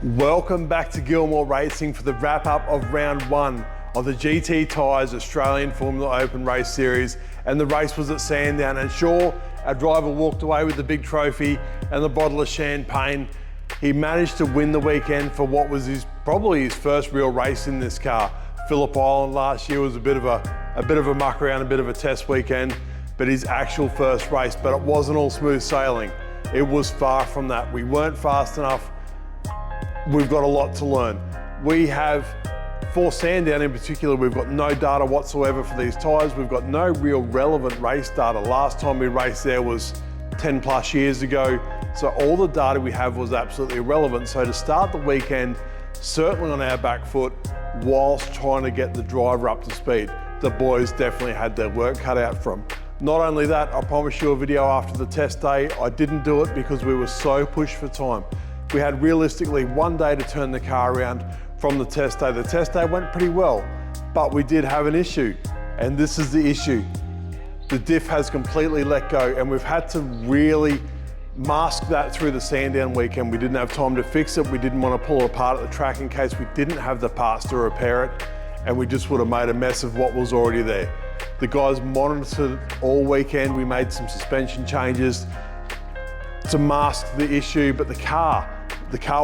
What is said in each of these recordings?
Welcome back to Gilmour Racing for the wrap-up of round one of the GT Tyres Australian Formula Open Race Series, and the race was at Sandown, and sure, our driver walked away with the big trophy and the bottle of champagne. He managed to win the weekend for what was probably his first real race in this car. Phillip Island last year was a bit of a muck around, a bit of a test weekend, but his actual first race, but it wasn't all smooth sailing. It was far from that. We weren't fast enough. We've got a lot to learn. We have, for Sandown in particular, we've got no data whatsoever for these tyres. We've got no real relevant race data. Last time we raced there was 10 plus years ago. So all the data we have was absolutely irrelevant. So to start the weekend, certainly on our back foot, whilst trying to get the driver up to speed, the boys definitely had their work cut out for them. Not only that, I promised you a video after the test day. I didn't do it because we were so pushed for time. We had realistically 1 day to turn the car around from the test day. The test day went pretty well, but we did have an issue, and this is the issue. The diff has completely let go, and we've had to really mask that through the Sandown weekend. We didn't have time to fix it. We didn't want to pull it apart at the track in case we didn't have the parts to repair it, and we just would have made a mess of what was already there. The guys monitored all weekend. We made some suspension changes to mask the issue, but the car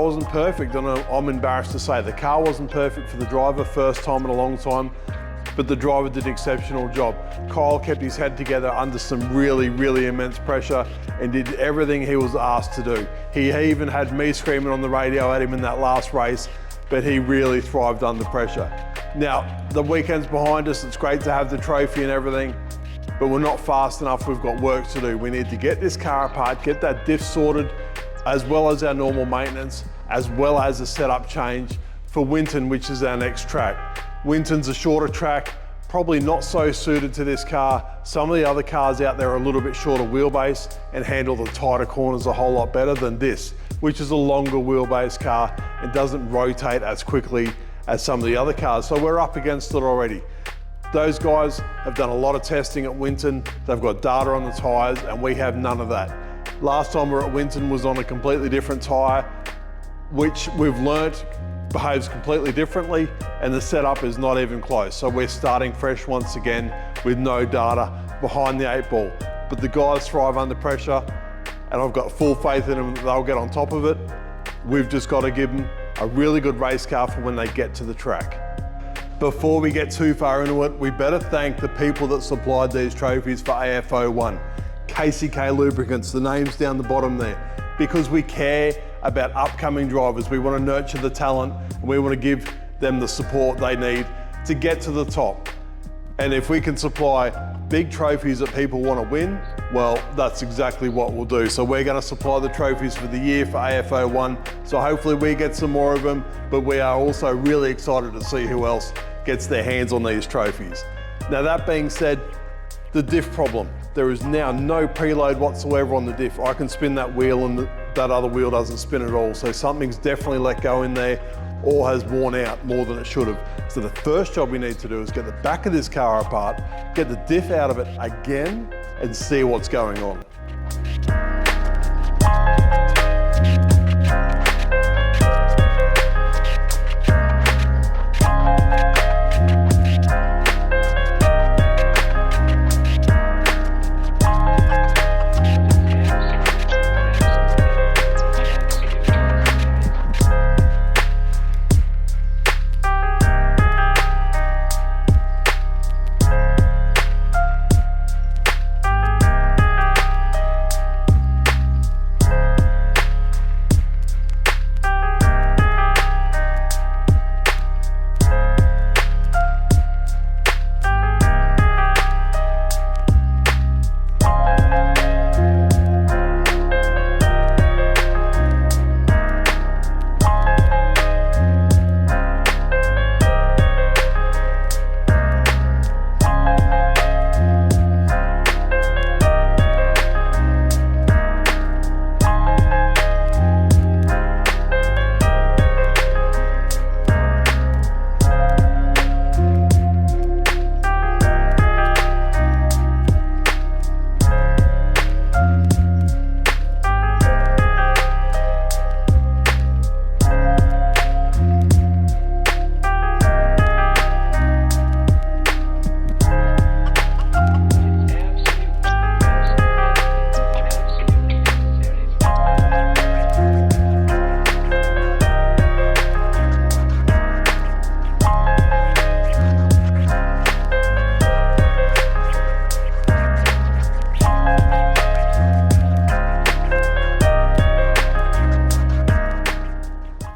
wasn't perfect, and I'm embarrassed to say the car wasn't perfect for the driver, first time in a long time, but the driver did an exceptional job. Kyle kept his head together under some really, really immense pressure and did everything he was asked to do. He even had me screaming on the radio at him in that last race, but he really thrived under pressure. Now, the weekend's behind us, it's great to have the trophy and everything, but we're not fast enough, we've got work to do. We need to get this car apart, get that diff sorted, as well as our normal maintenance, as well as a setup change for Winton, which is our next track. Winton's a shorter track, probably not so suited to this car. Some of the other cars out there are a little bit shorter wheelbase and handle the tighter corners a whole lot better than this, which is a longer wheelbase car and doesn't rotate as quickly as some of the other cars. So we're up against it already. Those guys have done a lot of testing at Winton. They've got data on the tyres, and we have none of that. Last time we were at Winton was on a completely different tyre, which we've learnt behaves completely differently, and the setup is not even close. So we're starting fresh once again with no data behind the 8 ball. But the guys thrive under pressure, and I've got full faith in them that they'll get on top of it. We've just got to give them a really good race car for when they get to the track. Before we get too far into it, we better thank the people that supplied these trophies for AFO1. KCK Lubricants, the name's down the bottom there, because we care about upcoming drivers. We want to nurture the talent, and we want to give them the support they need to get to the top. And if we can supply big trophies that people want to win, well, that's exactly what we'll do. So we're going to supply the trophies for the year for AFO1. So hopefully we get some more of them, but we are also really excited to see who else gets their hands on these trophies. Now, that being said, the diff problem. There is now no preload whatsoever on the diff. I can spin that wheel and that other wheel doesn't spin at all. So something's definitely let go in there or has worn out more than it should have. So the first job we need to do is get the back of this car apart, get the diff out of it again, and see what's going on.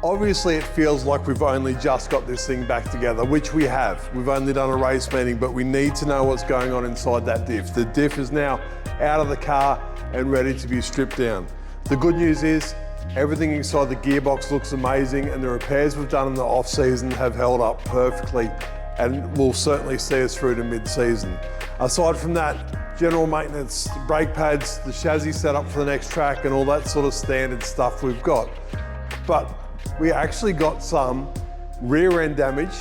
Obviously, it feels like we've only just got this thing back together, which we have. We've only done a race meeting, but we need to know what's going on inside that diff. The diff is now out of the car and ready to be stripped down. The good news is everything inside the gearbox looks amazing, and the repairs we've done in the off-season have held up perfectly and will certainly see us through to mid-season. Aside from that, general maintenance, brake pads, the chassis setup for the next track, and all that sort of standard stuff we've got. But we actually got some rear end damage,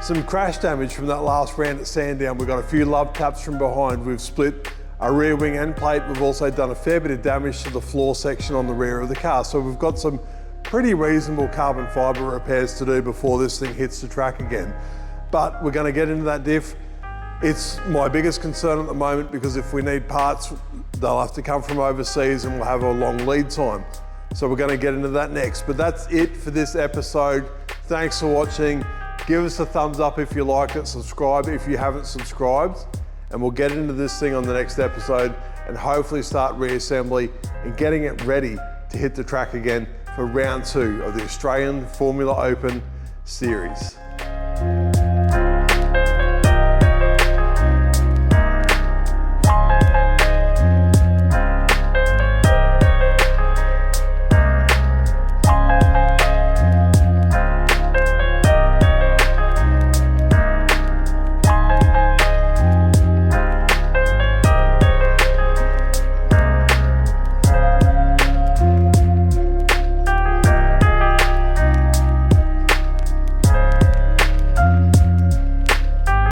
some crash damage from that last round at Sandown. We've got a few love taps from behind. We've split a rear wing end plate. We've also done a fair bit of damage to the floor section on the rear of the car. So we've got some pretty reasonable carbon fibre repairs to do before this thing hits the track again. But we're going to get into that diff. It's my biggest concern at the moment because if we need parts, they'll have to come from overseas and we'll have a long lead time. So we're going to get into that next. But that's it for this episode. Thanks for watching. Give us a thumbs up if you like it. Subscribe if you haven't subscribed. And we'll get into this thing on the next episode and hopefully start reassembly and getting it ready to hit the track again for round 2 of the Australian Formula Open Series.